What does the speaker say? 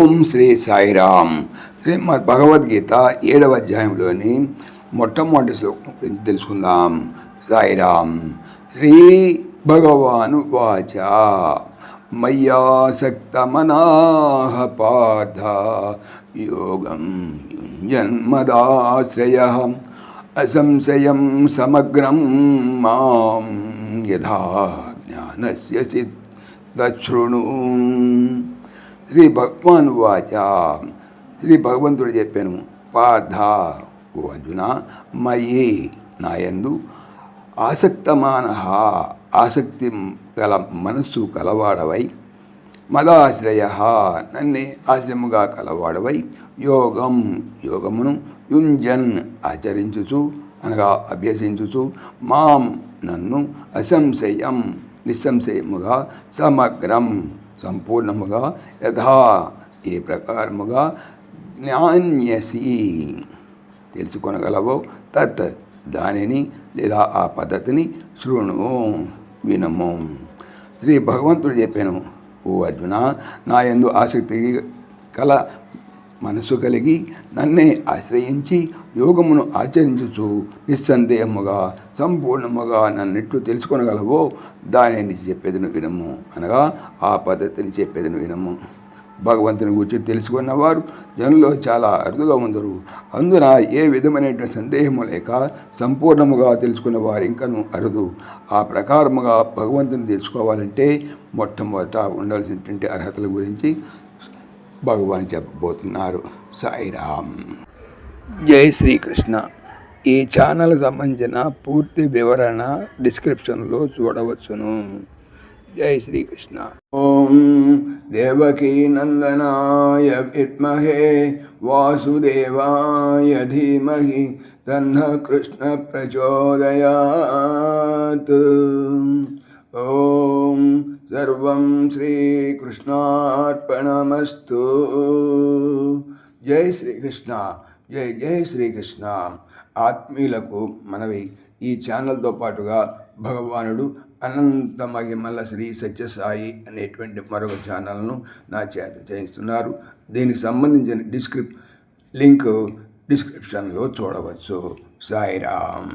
ఓం శ్రీ సాయిరామ్. శ్రీమద్ భగవద్గీత 7వ అధ్యాయంలోని మొట్టమొదటి శ్లోకం గురించి తెలుసుకుందాం. సాయిరామ్. శ్రీ భగవాను వాచ మయ్యాసక్తమనాః పార్థ యోగం యుంజన్మదాశ్రయ అసంశయం సమగ్రం మాం యథా జ్ఞానస్య తచ్ఛృణు. శ్రీ భగవాన్ వాచ, శ్రీ భగవంతుడు చెప్పాను, పార్థ ఓ అర్జున, మయి నాయందు ఆసక్తమాన ఆసక్తి గల మనస్సు కలవాడవై, మదాశ్రయ నన్నే ఆశ్రయముగా కలవాడవై, యోగమును యుంజన్ ఆచరించుచు అనగా అభ్యసించుచు, మాం నన్ను అసంశయం నిస్సంశయముగా, సమగ్రం సంపూర్ణముగా, యథా ఏ ప్రకారముగా, జ్ఞాన్యసి తెలుసుకొనగలవో, తత్ దానిని లేదా ఆ పద్ధతిని, శృణు వినము. శ్రీ భగవంతుడు చెప్పాను, ఓ అర్జున, నా యందు ఆసక్తి కల మనసు కలిగి నన్నే ఆశ్రయించి యోగమును ఆచరించుచు నిస్సందేహముగా సంపూర్ణముగా నన్నెట్లు తెలుసుకొనగలవో దానిని చెప్పేదను వినము అనగా ఆ పద్ధతిని చెప్పేదను వినము. భగవంతుని గురించి తెలుసుకున్నవారు జనుల్లో చాలా అరుదుగా ఉందరు. అందున ఏ విధమైనటువంటి సందేహము లేక సంపూర్ణముగా తెలుసుకున్న వారు ఇంకనూ అరుదు. ఆ ప్రకారముగా భగవంతుని తెలుసుకోవాలంటే మొట్టమొదట ఉండాల్సినటువంటి అర్హతల గురించి భగవాన్ చెప్పబోతున్నారు. సాయిరామ్. జై శ్రీకృష్ణ. ఈ ఛానల్ సంబంధించిన పూర్తి వివరణ డిస్క్రిప్షన్లో చూడవచ్చును. జై శ్రీకృష్ణ. ఓం దేవకీ నందనాయ విద్మహే వాసుదేవాయ ధీమహి తన్నః కృష్ణ ప్రచోదయాత్. ఓం సర్వం శ్రీకృష్ణార్పణమస్తు. జై శ్రీకృష్ణ. జై జై శ్రీకృష్ణ. ఆత్మీయులకు మనవి, ఈ ఛానల్తో పాటుగా భగవానుడు అనంత మహిమల శ్రీ సత్యసాయి అనేటువంటి మరొక ఛానల్ను నా చేత చేయిస్తున్నారు. దీనికి సంబంధించిన లింక్ డిస్క్రిప్షన్లో చూడవచ్చు. సాయిరామ్.